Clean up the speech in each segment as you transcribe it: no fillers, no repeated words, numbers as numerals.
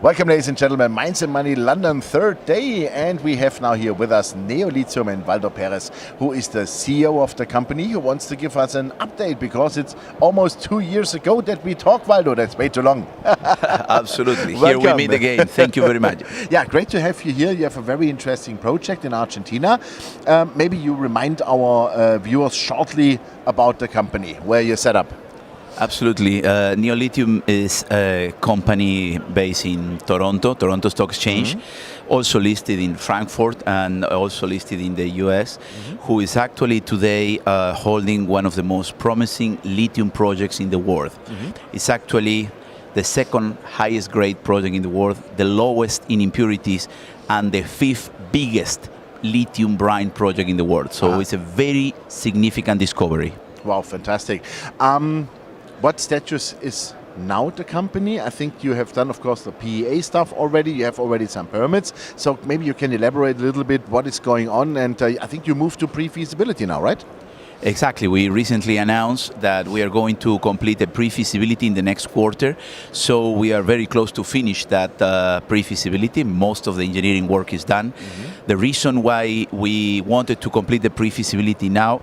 Welcome, ladies and gentlemen. Mines and Money London, third day, and we have now here with us Lithium and Waldo Perez, who is the CEO of the company, who wants to give us an update because it's almost 2 years ago that we talked, Waldo. That's way too long. Absolutely. Here we meet again. Thank you very much. Yeah, great to have you here. You have a very interesting project in Argentina. Maybe you remind our viewers shortly about the company, where you're set up. Absolutely. Lithium is a company based in Toronto Stock Exchange, also listed in Frankfurt and also listed in the US, who is actually today holding one of the most promising lithium projects in the world. It's actually the second highest grade project in the world, the lowest in impurities, and the fifth biggest lithium brine project in the world. So it's a very significant discovery. Wow, fantastic. What status is now the company? I think you have done, of course, the PEA stuff already. You have already some permits. So maybe you can elaborate a little bit what is going on. And I think you moved to Prefeasibility now, right? Exactly. We recently announced that we are going to complete a Prefeasibility in the next quarter. So we are very close to finish that Prefeasibility. Most of the engineering work is done. The reason why we wanted to complete the Prefeasibility now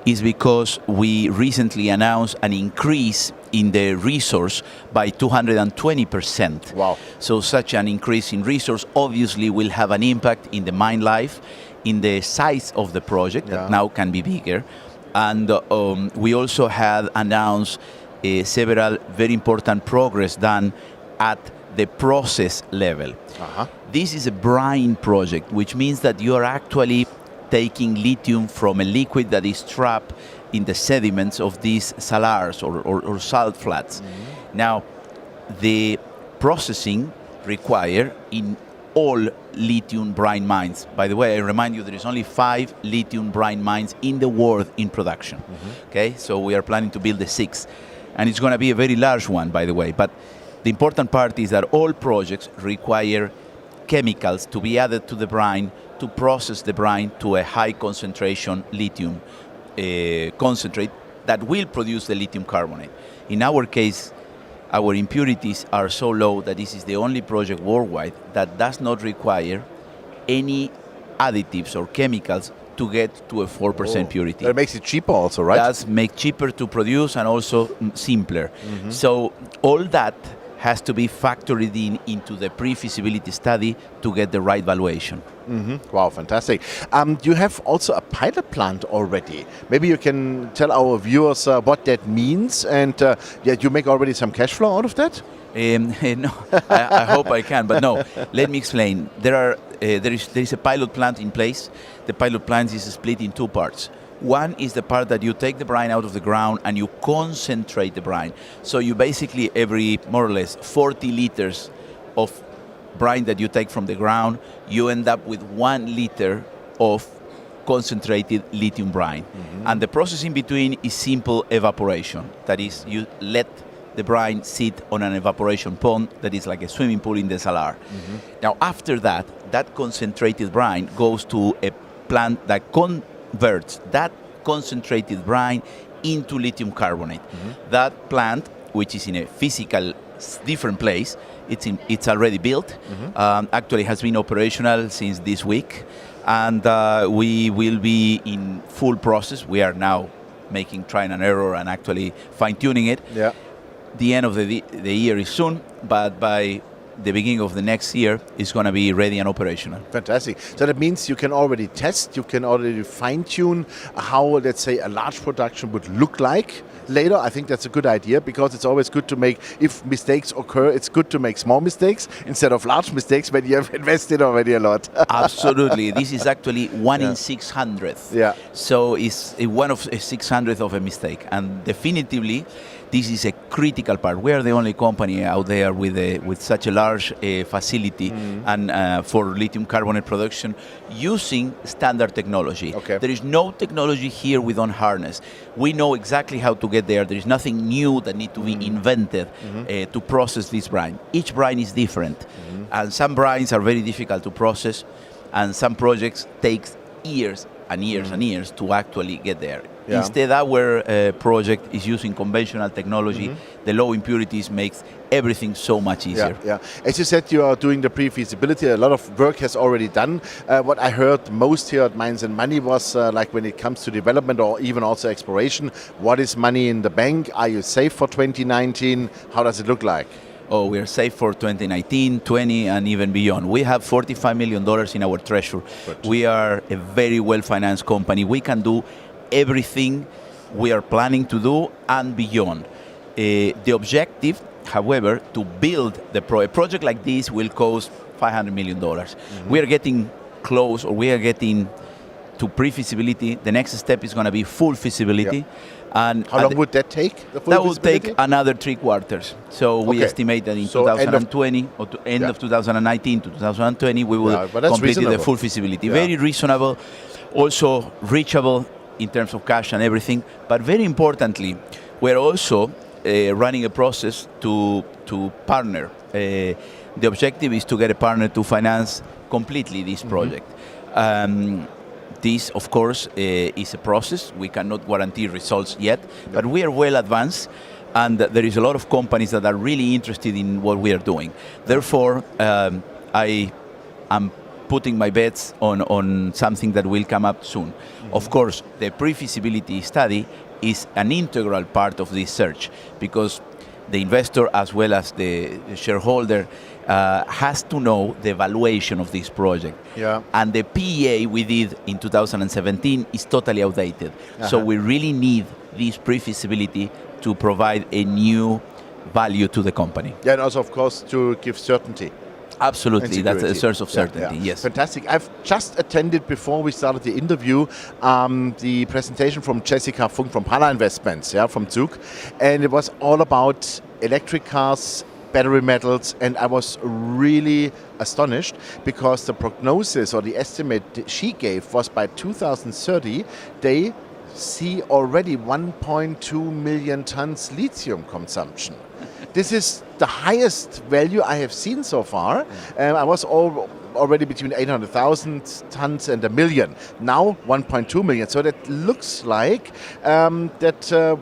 is because we recently announced an increase in the resource by 220%. Wow. So such an increase in resource obviously will have an impact in the mine life, in the size of the project that now can be bigger. And we also had announced several very important progress done at the process level. This is a brine project, which means that you are actually taking lithium from a liquid that is trapped in the sediments of these salars or salt flats. Now, the processing required in all lithium brine mines. By the way, I remind you there is only 5 lithium brine mines in the world in production. Okay, so we are planning to build the 6th, and it's going to be a very large one, by the way. But the important part is that all projects require chemicals to be added to the brine to process the brine to a high concentration lithium concentrate that will produce the lithium carbonate. In our case, our impurities are so low that this is the only project worldwide that does not require any additives or chemicals to get to a 4% purity. That makes it cheaper also, right? Does make cheaper to produce and also simpler. So all that has to be factored into the pre-feasibility study to get the right valuation. Wow, fantastic. You have also a pilot plant already. Maybe you can tell our viewers what that means, and you make already some cash flow out of that? No, I hope I can, but no. Let me explain. There is a pilot plant in place. The pilot plant is split in 2 parts. One is the part that you take the brine out of the ground and you concentrate the brine. So you basically, every more or less 40 liters of brine that you take from the ground, you end up with 1 liter of concentrated lithium brine. And the process in between is simple evaporation. That is, you let the brine sit on an evaporation pond that is like a swimming pool in the salar. Now, after that, that concentrated brine goes to a plant that converts that concentrated brine into lithium carbonate. That plant, which is in a physical different place, it's already built. Actually has been operational since this week, and we will be in full process. We are now making trial and error and actually fine-tuning it. The end of the year is soon, but by the beginning of the next year is going to be ready and operational. Fantastic. So that means you can already test, you can already fine-tune how, let's say, a large production would look like later. I think that's a good idea, because it's always good to make, if mistakes occur, it's good to make small mistakes instead of large mistakes when you have invested already a lot. Absolutely. This is actually 1 in 600. So it's 1 of 600 of a mistake. And definitively, this is a critical part. We are the only company out there with such a large facility and for lithium carbonate production using standard technology. There is no technology here we don't harness. We know exactly how to get there. There is nothing new that needs to be invented to process this brine. Each brine is different, and some brines are very difficult to process, and some projects take years and years and years to actually get there. Yeah. Instead, our project is using conventional technology. The low impurities makes everything so much easier. Yeah. As you said, you are doing the pre-feasibility. A lot of work has already done. What I heard most here at Mines and Money was like when it comes to development or even also exploration, what is money in the bank? Are you safe for 2019? How does it look like? Oh, we are safe for 2019, 20, and even beyond. We have $45 million in our treasury. Good. We are a very well-financed company. We can do everything we are planning to do and beyond. The objective, however, to build a project like this will cost $500 million. We are getting close, or we are getting to pre-feasibility. The next step is going to be full feasibility. Yeah. And how long would that take? That would take another 3 quarters. So we estimate that in 2020 or to end of 2019 to 2020, we will complete the full feasibility. Very reasonable, also reachable in terms of cash and everything. But very importantly, we're also running a process to partner. The objective is to get a partner to finance completely this project. This, of course, is a process. We cannot guarantee results yet, but we are well advanced, and there is a lot of companies that are really interested in what we are doing. Therefore, I am putting my bets on something that will come up soon. Of course, the pre-feasibility study is an integral part of this search, because the investor as well as the shareholder has to know the valuation of this project. And the PEA we did in 2017 is totally outdated. So we really need this pre-feasibility to provide a new value to the company. And also, of course, to give certainty. Absolutely, that's a source of certainty, yes. Fantastic. I've just attended, before we started the interview, the presentation from Jessica Funk from Pala Investments, from Zug. And it was all about electric cars, battery metals, and I was really astonished because the prognosis or the estimate she gave was by 2030, they see already 1.2 million tons lithium consumption. This is the highest value I have seen so far. I was already between 800,000 tons and 1 million. Now 1.2 million. So that looks like that.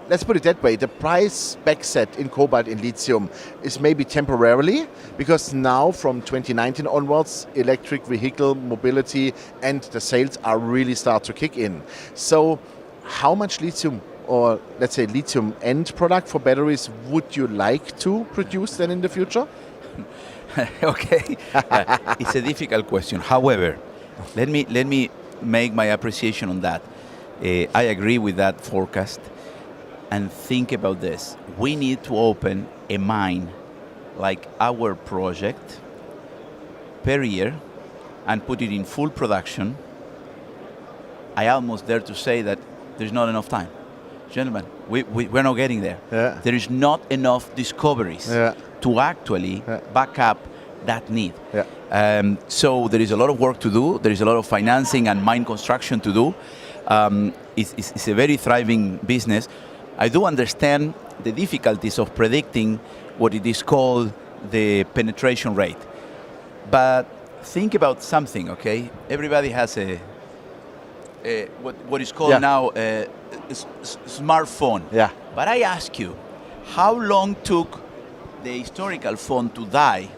Let's put it that way, the price backset in cobalt in lithium is maybe temporarily, because now from 2019 onwards, electric vehicle mobility and the sales are really start to kick in. So how much lithium, or let's say lithium end product for batteries, would you like to produce then in the future? Okay, it's a difficult question. However, let me make my appreciation on that. I agree with that forecast. And think about this. We need to open a mine like our project per year and put it in full production. I almost dare to say that there's not enough time. Gentlemen, we're not getting there. There is not enough discoveries to actually back up that need. So there is a lot of work to do. There is a lot of financing and mine construction to do. It's a very thriving business. I do understand the difficulties of predicting what it is called the penetration rate. But think about something, okay? Everybody has what is called now a smartphone. But I ask you, how long took the historical phone to die?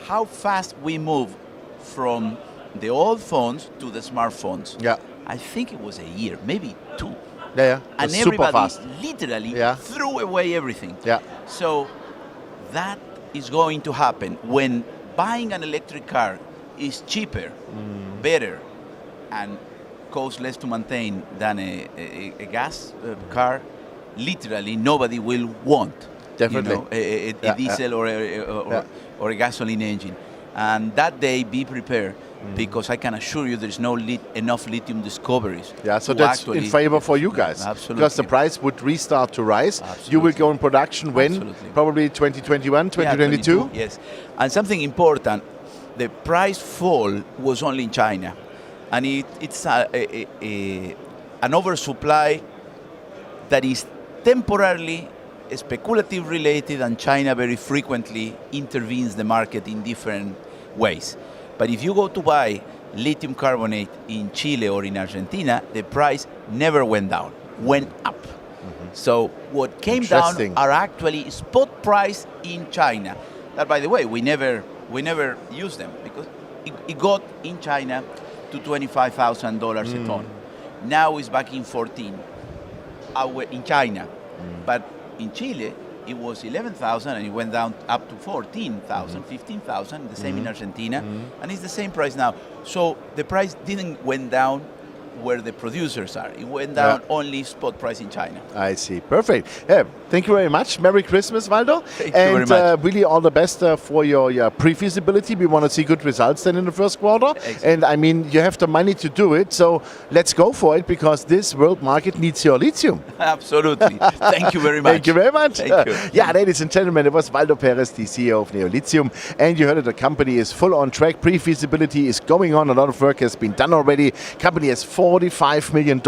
How fast we move from the old phones to the smartphones? I think it was a year, maybe 2. And everybody literally threw away everything. So that is going to happen when buying an electric car is cheaper, better, and costs less to maintain than a gas car. Literally, nobody will want a diesel or a gasoline engine. And that day, be prepared, because I can assure you there's no enough lithium discoveries. So that's in favor for you guys. Absolutely. Because the price would restart to rise. You will go in production when? Probably 2021, 2022? Yes. And something important, the price fall was only in China. And it's an oversupply that is temporarily speculative related, and China very frequently intervenes the market in different ways. But if you go to buy lithium carbonate in Chile or in Argentina, the price never went down, went up. So what came down are actually spot price in China. That, by the way, we never used them because it got in China to $25,000 a ton. Now it's back in 14 in China. But in Chile, it was 11,000 and it went down up to 14,000, 15,000, the same in Argentina, and it's the same price now. So the price didn't went down where the producers are. It went down only spot price in China. I see. Perfect. Yeah, thank you very much. Merry Christmas, Waldo. Thank you very much. Really all the best for your pre-feasibility. We want to see good results then in the first quarter. Excellent. And I mean, you have the money to do it. So let's go for it because this world market needs your lithium. Absolutely. Thank you very much. Thank you very much. Thank you. Yeah, ladies and gentlemen, it was Waldo Perez, the CEO of Lithium. And you heard it, the company is full on track. Pre-feasibility is going on. A lot of work has been done already. Company has $45 million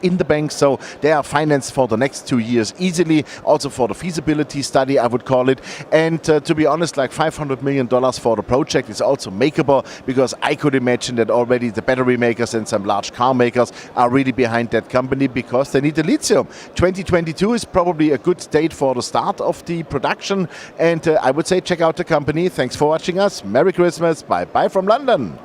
in the bank, so they are financed for the next 2 years easily. Also for the feasibility study, I would call it. And to be honest, like $500 million for the project is also makeable because I could imagine that already the battery makers and some large car makers are really behind that company because they need the lithium. 2022 is probably a good date for the start of the production. And I would say check out the company. Thanks for watching us. Merry Christmas. Bye-bye from London.